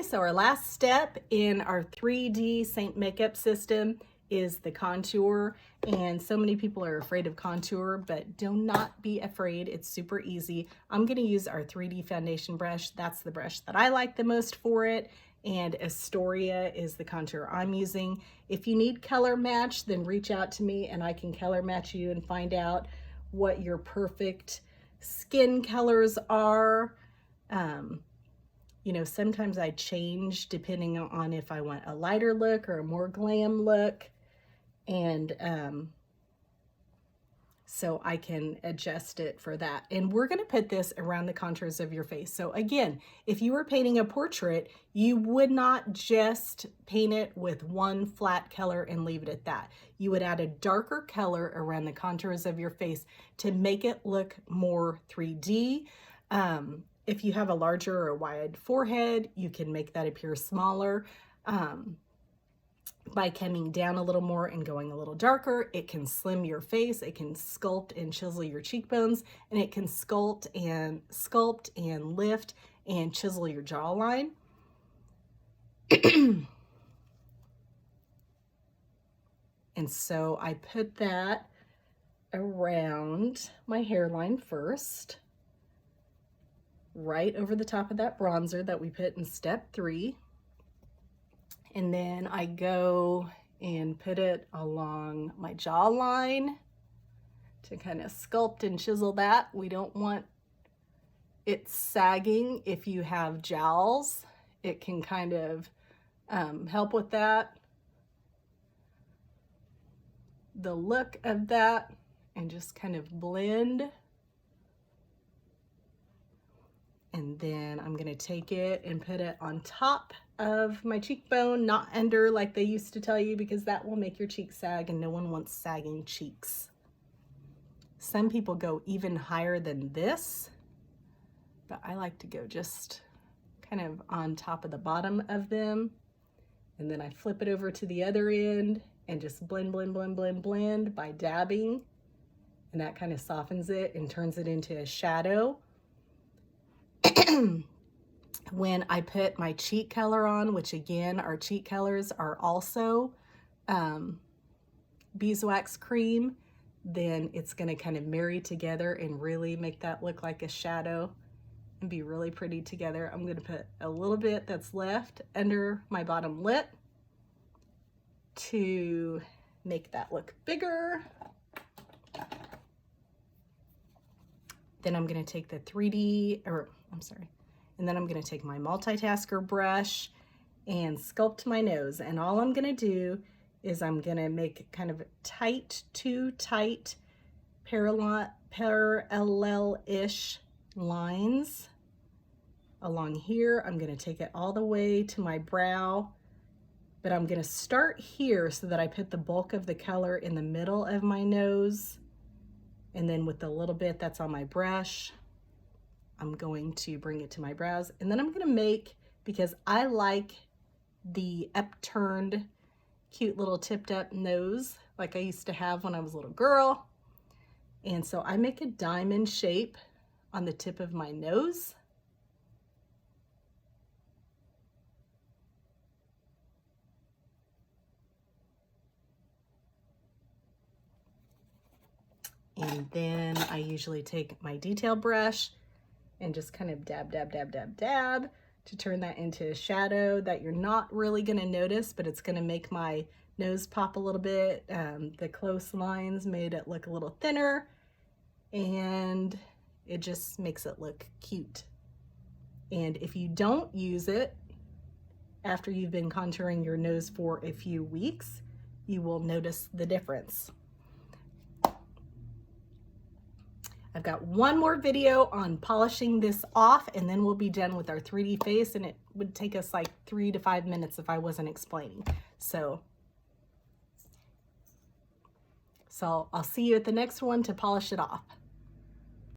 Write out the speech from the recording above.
Okay, so our last step in our 3D Seint makeup system is the contour. And so many people are afraid of contour, but do not be afraid. It's super easy. I'm gonna use our 3D foundation brush. That's the brush that I like the most for it. And Astoria is the contour I'm using. If you need color match, then reach out to me and I can color match you and find out what your perfect skin colors are. You know, sometimes I change depending on if I want a lighter look or a more glam look. And so I can adjust it for that. And we're gonna put this around the contours of your face. So again, if you were painting a portrait, you would not just paint it with one flat color and leave it at that. You would add a darker color around the contours of your face to make it look more 3D. If you have a larger or wide forehead, you can make that appear smaller. By coming down a little more and going a little darker, it can slim your face, it can sculpt and chisel your cheekbones, and it can sculpt and lift and chisel your jawline. And so I put that around my hairline first, right over the top of that bronzer that we put in step 3. And then I go and put it along my jawline to kind of sculpt and chisel that. We don't want it sagging. If you have jowls, it can kind of help with that. The look of that, and just kind of blend. And then I'm gonna take it and put it on top of my cheekbone, not under like they used to tell you, because that will make your cheeks sag and no one wants sagging cheeks. Some people go even higher than this, but I like to go just kind of on top of the bottom of them. And then I flip it over to the other end and just blend, blend, blend, blend, blend by dabbing. And that kind of softens it and turns it into a shadow. When I put my cheek color on, which again, our cheek colors are also beeswax cream, then it's gonna kind of marry together and really make that look like a shadow and be really pretty together. I'm gonna put a little bit that's left under my bottom lip to make that look bigger. Then I'm gonna take the 3D, and then I'm gonna take my multitasker brush and sculpt my nose. And all I'm gonna do is I'm gonna make kind of two tight parallel-ish lines along here. I'm gonna take it all the way to my brow, but I'm gonna start here so that I put the bulk of the color in the middle of my nose. And then with the little bit that's on my brush, I'm going to bring it to my brows. And then I'm gonna make, because I like the upturned, cute little tipped up nose like I used to have when I was a little girl. And so I make a diamond shape on the tip of my nose. And then I usually take my detail brush and just kind of dab, dab, dab, dab, dab to turn that into a shadow that you're not really gonna notice, but it's gonna make my nose pop a little bit. The close lines made it look a little thinner, and it just makes it look cute. And if you don't use it after you've been contouring your nose for a few weeks, you will notice the difference. I've got one more video on polishing this off, and then we'll be done with our 3D face, and it would take us like 3 to 5 minutes if I wasn't explaining. So I'll see you at the next one to polish it off.